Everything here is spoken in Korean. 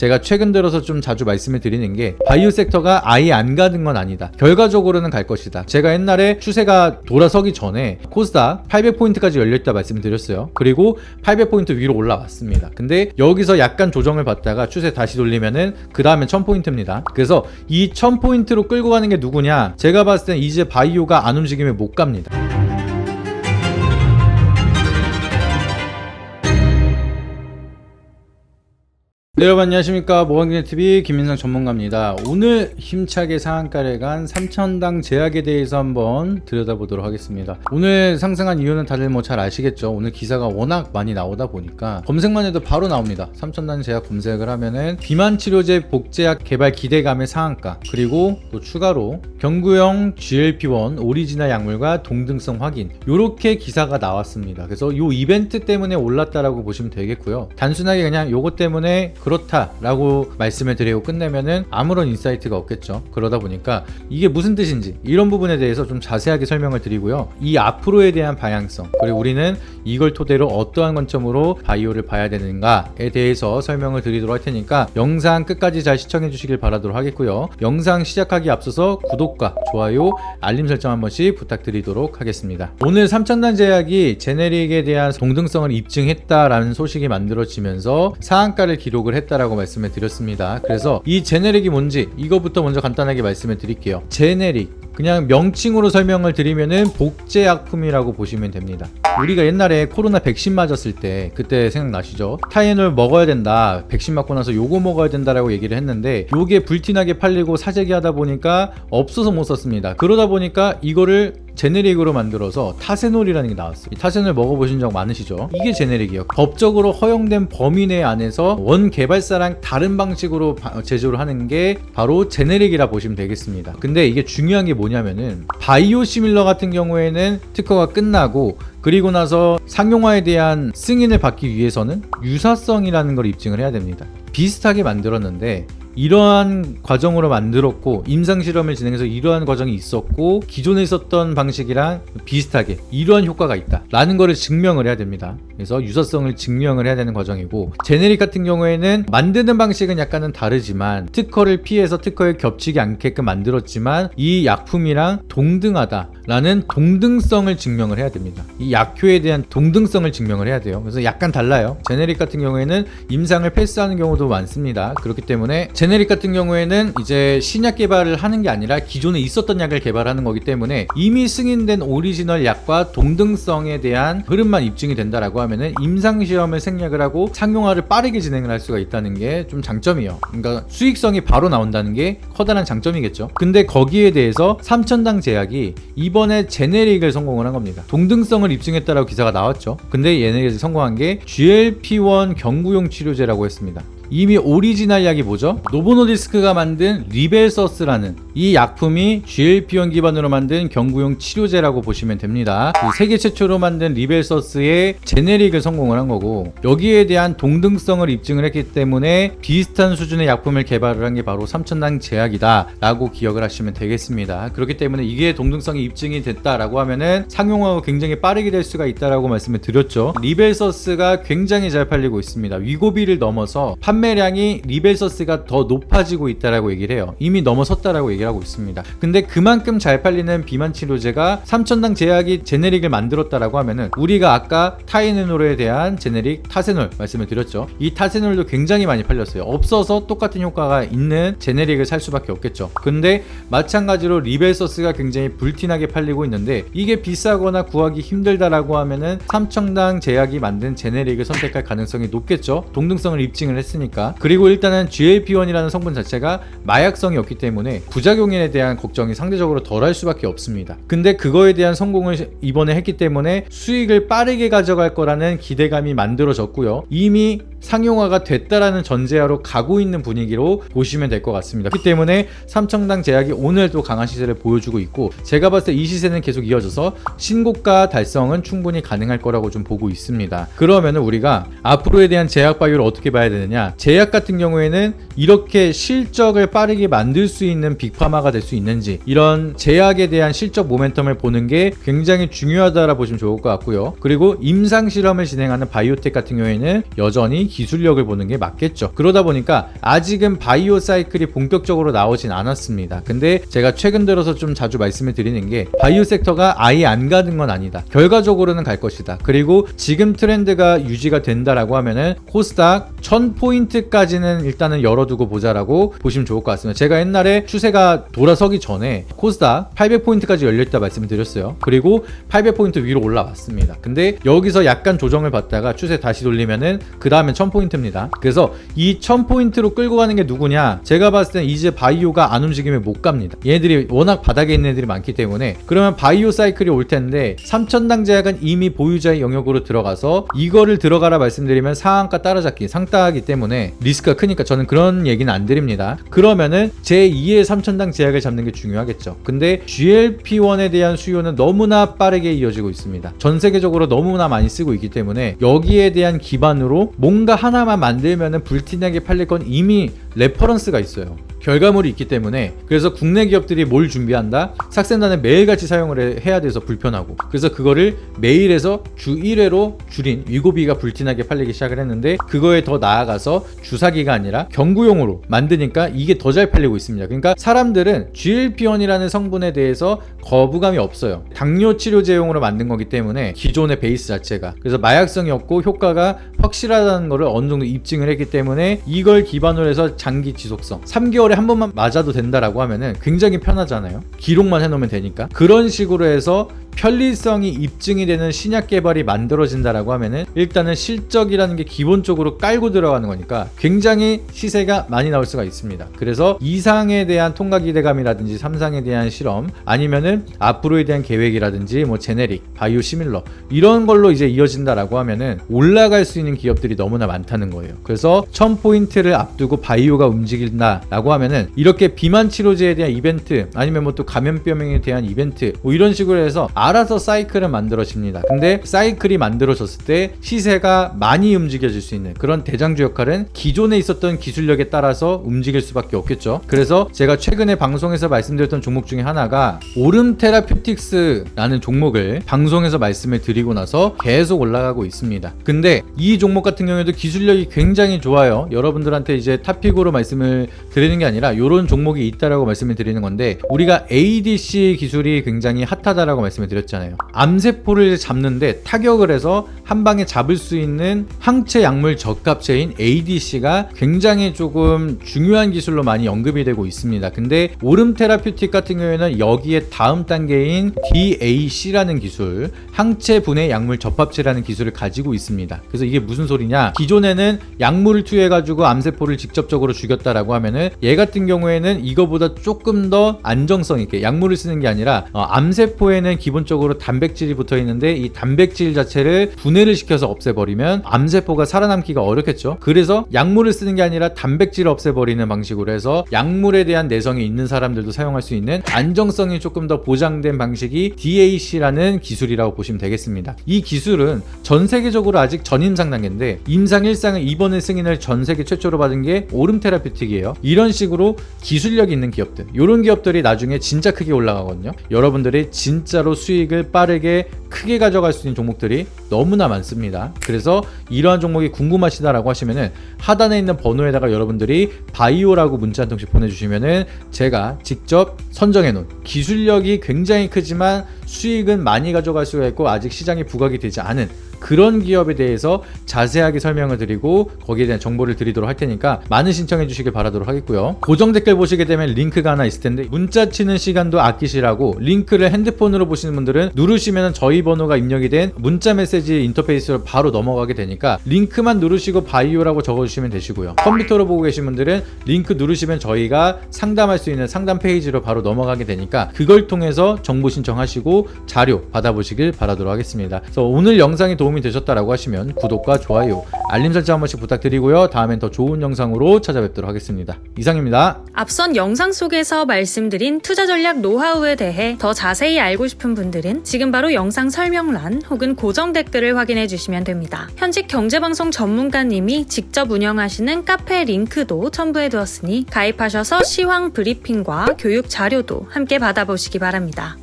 제가 최근 들어서 좀 자주 말씀을 드리는 게 바이오 섹터가 아예 안 가는 건 아니다. 결과적으로는 갈 것이다. 제가 옛날에 추세가 돌아서기 전에 코스닥 800포인트까지 열려있다 말씀을 드렸어요. 그리고 800포인트 위로 올라왔습니다. 근데 여기서 약간 조정을 받다가 추세 다시 돌리면은 그 다음엔 1000포인트입니다. 그래서 이 1000포인트로 끌고 가는 게 누구냐? 제가 봤을 땐 이제 바이오가 안 움직이면 못 갑니다. 네, 여러분 안녕하십니까. 모건기념TV 김민상 전문가입니다. 오늘 힘차게 상한가를 간 3,000당 제약에 대해서 한번 들여다보도록 하겠습니다. 오늘 상승한 이유는 다들 뭐 잘 아시겠죠. 오늘 기사가 워낙 많이 나오다 보니까 검색만 해도 바로 나옵니다. 3,000당 제약 검색을 하면은 비만 치료제 복제약 개발 기대감의 상한가, 그리고 또 추가로 경구용 GLP-1 오리지널 약물과 동등성 확인, 요렇게 기사가 나왔습니다. 그래서 요 이벤트 때문에 올랐다라고 보시면 되겠고요. 단순하게 그냥 요것 때문에 그렇다라고 말씀을 드리고 끝내면은 아무런 인사이트가 없겠죠. 그러다 보니까 이게 무슨 뜻인지 이런 부분에 대해서 좀 자세하게 설명을 드리고요. 이 앞으로에 대한 방향성, 그리고 우리는 이걸 토대로 어떠한 관점으로 바이오를 봐야 되는가에 대해서 설명을 드리도록 할 테니까 영상 끝까지 잘 시청해 주시길 바라도록 하겠고요. 영상 시작하기 앞서서 구독과 좋아요, 알림 설정 한 번씩 부탁드리도록 하겠습니다. 오늘 3,000단 제약이 제네릭에 대한 동등성을 입증했다라는 소식이 만들어지면서 상한가를 기록을 했다라고 말씀을 드렸습니다. 그래서 이 제네릭이 뭔지 이거부터 먼저 간단하게 말씀을 드릴게요. 제네릭, 그냥 명칭으로 설명을 드리면은 복제약품이라고 보시면 됩니다. 우리가 옛날에 코로나 백신 맞았을 때 그때 생각나시죠? 타이레놀 먹어야 된다, 백신 맞고 나서 요거 먹어야 된다라고 얘기를 했는데 요게 불티나게 팔리고 사재기 하다 보니까 없어서 못 썼습니다. 그러다 보니까 이거를 제네릭으로 만들어서 타세놀이라는 게 나왔어요. 이 타세놀 먹어보신 적 많으시죠? 이게 제네릭이에요. 법적으로 허용된 범위 내 안에서 원 개발사랑 다른 방식으로 제조를 하는 게 바로 제네릭이라 보시면 되겠습니다. 근데 이게 중요한 게 뭐냐면은 바이오시밀러 같은 경우에는 특허가 끝나고 그리고 나서 상용화에 대한 승인을 받기 위해서는 유사성이라는 걸 입증을 해야 됩니다. 비슷하게 만들었는데 이러한 과정으로 만들었고 임상실험을 진행해서 이러한 과정이 있었고 기존에 있었던 방식이랑 비슷하게 이러한 효과가 있다 라는 거를 증명을 해야 됩니다. 그래서 유사성을 증명을 해야 되는 과정이고, 제네릭 같은 경우에는 만드는 방식은 약간은 다르지만 특허를 피해서 특허에 겹치지 않게끔 만들었지만 이 약품이랑 동등하다 라는 동등성을 증명을 해야 됩니다. 이 약효에 대한 동등성을 증명을 해야 돼요. 그래서 약간 달라요. 제네릭 같은 경우에는 임상을 패스하는 경우도 많습니다. 그렇기 때문에 제네릭 같은 경우에는 이제 신약 개발을 하는 게 아니라 기존에 있었던 약을 개발하는 거기 때문에 이미 승인된 오리지널 약과 동등성에 대한 흐름만 입증이 된다라고 하면은 임상시험을 생략을 하고 상용화를 빠르게 진행을 할 수가 있다는 게 좀 장점이에요. 그러니까 수익성이 바로 나온다는 게 커다란 장점이겠죠. 근데 거기에 대해서 3,000당 제약이 이번에 제네릭을 성공을 한 겁니다. 동등성을 입증했다라고 기사가 나왔죠. 근데 얘네가 성공한 게 GLP-1 경구용 치료제라고 했습니다. 이미 오리지널 약이 뭐죠? 노보노디스크가 만든 리벨서스라는 이 약품이 GLP-1 기반으로 만든 경구용 치료제라고 보시면 됩니다. 세계 최초로 만든 리벨서스의 제네릭을 성공을 한 거고, 여기에 대한 동등성을 입증을 했기 때문에 비슷한 수준의 약품을 개발을 한 게 바로 3,000당 제약이다 라고 기억을 하시면 되겠습니다. 그렇기 때문에 이게 동등성이 입증이 됐다라고 하면은 상용화가 굉장히 빠르게 될 수가 있다라고 말씀을 드렸죠. 리벨서스가 굉장히 잘 팔리고 있습니다. 위고비를 넘어서 판매량이 리벨서스가 더 높아지고 있다라고 얘기를 해요. 이미 넘어섰다라고 얘기를 하고 있습니다. 근데 그만큼 잘 팔리는 비만 치료제가 3,000당 제약이 제네릭을 만들었다라고 하면은 우리가 아까 타이레놀에 대한 제네릭 타세놀 말씀을 드렸죠. 이 타세놀도 굉장히 많이 팔렸어요. 없어서 똑같은 효과가 있는 제네릭을 살 수밖에 없겠죠. 근데 마찬가지로 리벨서스가 굉장히 불티나게 팔리고 있는데 이게 비싸거나 구하기 힘들다라고 하면은 3,000당 제약이 만든 제네릭을 선택할 가능성이 높겠죠. 동등성을 입증을 했으니까. 그리고 일단은 GLP-1이라는 성분 자체가 마약성이 없기 때문에 부작용에 대한 걱정이 상대적으로 덜할 수밖에 없습니다. 근데 그거에 대한 성공을 이번에 했기 때문에 수익을 빠르게 가져갈 거라는 기대감이 만들어졌고요. 이미 상용화가 됐다라는 전제하로 가고 있는 분위기로 보시면 될 것 같습니다. 그렇기 때문에 3,000당 제약이 오늘도 강한 시세를 보여주고 있고, 제가 봤을 때 이 시세는 계속 이어져서 신고가 달성은 충분히 가능할 거라고 좀 보고 있습니다. 그러면 우리가 앞으로에 대한 제약 바이오를 어떻게 봐야 되느냐, 제약 같은 경우에는 이렇게 실적을 빠르게 만들 수 있는 빅파마가 될 수 있는지, 이런 제약에 대한 실적 모멘텀을 보는 게 굉장히 중요하다라 보시면 좋을 것 같고요. 그리고 임상 실험을 진행하는 바이오텍 같은 경우에는 여전히 기술력을 보는 게 맞겠죠. 그러다 보니까 아직은 바이오 사이클이 본격적으로 나오진 않았습니다. 근데 제가 최근 들어서 좀 자주 말씀을 드리는 게 바이오 섹터가 아예 안 가는 건 아니다. 결과적으로는 갈 것이다. 그리고 지금 트렌드가 유지가 된다라고 하면은 코스닥 1000포인트까지는 일단은 열어두고 보자라고 보시면 좋을 것 같습니다. 제가 옛날에 추세가 돌아서기 전에 코스닥 800포인트까지 열려있다 말씀을 드렸어요. 그리고 800포인트 위로 올라왔습니다. 근데 여기서 약간 조정을 받다가 추세 다시 돌리면은 그 다음엔 1000포인트입니다. 그래서 이 1000포인트로 끌고 가는 게 누구냐? 제가 봤을 땐 이제 바이오가 안 움직이면 못 갑니다. 얘네들이 워낙 바닥에 있는 애들이 많기 때문에. 그러면 바이오 사이클이 올 텐데 3000당 제약은 이미 보유자의 영역으로 들어가서 이거를 들어가라 말씀드리면 상한가 따라잡기 상따하기 때문에 리스크가 크니까 저는 그런 얘기는 안 드립니다. 그러면은 제2의 3000당 제약을 잡는 게 중요하겠죠. 근데 GLP-1에 대한 수요는 너무나 빠르게 이어지고 있습니다. 전 세계적으로 너무나 많이 쓰고 있기 때문에 여기에 대한 기반으로 뭔가 하나만 만들면은 불티나게 팔릴 건 이미 레퍼런스가 있어요. 결과물이 있기 때문에. 그래서 국내 기업들이 뭘 준비한다? 삭센단을 매일같이 사용을 해야 돼서 불편하고, 그래서 그거를 매일에서 주 1회로 줄인 위고비가 불티나게 팔리기 시작을 했는데, 그거에 더 나아가서 주사기가 아니라 경구용으로 만드니까 이게 더 잘 팔리고 있습니다. 그러니까 사람들은 GLP-1이라는 성분에 대해서 거부감이 없어요. 당뇨 치료제용으로 만든 거기 때문에 기존의 베이스 자체가. 그래서 마약성이 없고 효과가 확실하다는 거를 어느 정도 입증을 했기 때문에 이걸 기반으로 해서 장기 지속성 3개월에 한 번만 맞아도 된다라고 하면은 굉장히 편하잖아요. 기록만 해놓으면 되니까. 그런 식으로 해서 편리성이 입증이 되는 신약 개발이 만들어진다라고 하면은 일단은 실적이라는 게 기본적으로 깔고 들어가는 거니까 굉장히 시세가 많이 나올 수가 있습니다. 그래서 2상에 대한 통과 기대감이라든지 3상에 대한 실험, 아니면은 앞으로에 대한 계획이라든지 뭐 제네릭, 바이오 시밀러 이런 걸로 이제 이어진다라고 하면은 올라갈 수 있는 기업들이 너무나 많다는 거예요. 그래서 1000포인트를 앞두고 바이오가 움직인다라고 하면은 이렇게 비만 치료제에 대한 이벤트, 아니면 뭐 또 감염병에 대한 이벤트 뭐 이런 식으로 해서 알아서 사이클은 만들어집니다. 근데 사이클이 만들어졌을 때 시세가 많이 움직여질 수 있는 그런 대장주 역할은 기존에 있었던 기술력에 따라서 움직일 수밖에 없겠죠. 그래서 제가 최근에 방송에서 말씀드렸던 종목 중에 하나가 오름 테라퓨틱스라는 종목을 방송에서 말씀을 드리고 나서 계속 올라가고 있습니다. 근데 이 종목 같은 경우에도 기술력이 굉장히 좋아요. 여러분들한테 이제 탑픽으로 말씀을 드리는 게 아니라 이런 종목이 있다라고 말씀을 드리는 건데, 우리가 ADC 기술이 굉장히 핫하다라고 말씀을 드렸잖아요. 암세포를 잡는데 타격을 해서 한 방에 잡을 수 있는 항체 약물 적합체인 ADC가 굉장히 조금 중요한 기술로 많이 언급이 되고 있습니다. 근데 오름 테라퓨틱 같은 경우에는 여기에 다음 단계인 DAC라는 기술, 항체 분해 약물 접합체라는 기술을 가지고 있습니다. 그래서 이게 무슨 소리냐? 기존에는 약물을 투여해 가지고 암세포를 직접적으로 죽였다라고 하면은 얘 같은 경우에는 이거보다 조금 더 안정성 있게 약물을 쓰는 게 아니라 암세포에는 기본적으로 단백질이 붙어 있는데 이 단백질 자체를 분해를 시켜서 없애버리면 암세포가 살아남기가 어렵겠죠. 그래서 약물을 쓰는 게 아니라 단백질을 없애버리는 방식으로 해서 약물에 대한 내성이 있는 사람들도 사용할 수 있는 안정성이 조금 더 보장된 방식이 DAC라는 기술이라고 보시면 되겠습니다. 이 기술은 전 세계적으로 아직 전임상 단계인데 임상 1상을 이번에 승인을 전 세계 최초로 받은 게 오름 테라퓨틱이에요. 이런 식으로 기술력이 있는 기업들, 이런 기업들이 나중에 진짜 크게 올라가거든요. 여러분들이 진짜로 수익을 빠르게 크게 가져갈 수 있는 종목들이 너무나 많습니다. 그래서 이러한 종목이 궁금하시다라고 하시면은 하단에 있는 번호에다가 여러분들이 바이오라고 문자 한 통씩 보내주시면은 제가 직접 선정해 놓은, 기술력이 굉장히 크지만 수익은 많이 가져갈 수가 있고 아직 시장에 부각이 되지 않은 그런 기업에 대해서 자세하게 설명을 드리고 거기에 대한 정보를 드리도록 할 테니까 많은 신청해 주시길 바라도록 하겠고요. 고정 댓글 보시게 되면 링크가 하나 있을 텐데, 문자 치는 시간도 아끼시라고 링크를 핸드폰으로 보시는 분들은 누르시면 저희 번호가 입력이 된 문자 메시지 인터페이스로 바로 넘어가게 되니까 링크만 누르시고 바이오라고 적어주시면 되시고요. 컴퓨터로 보고 계신 분들은 링크 누르시면 저희가 상담할 수 있는 상담 페이지로 바로 넘어가게 되니까 그걸 통해서 정보 신청하시고 자료 받아보시길 바라도록 하겠습니다. 그래서 오늘 영상이 도움이 되셨다라고 하시면 구독과 좋아요, 알림 설정 한 번씩 부탁드리고요. 다음엔 더 좋은 영상으로 찾아뵙도록 하겠습니다. 이상입니다. 앞선 영상 속에서 말씀드린 투자 전략 노하우에 대해 더 자세히 알고 싶은 분들은 지금 바로 영상 설명란 혹은 고정 댓글을 확인해 주시면 됩니다. 현직 경제방송 전문가님이 직접 운영하시는 카페 링크도 첨부해 두었으니 가입하셔서 시황 브리핑과 교육 자료도 함께 받아보시기 바랍니다.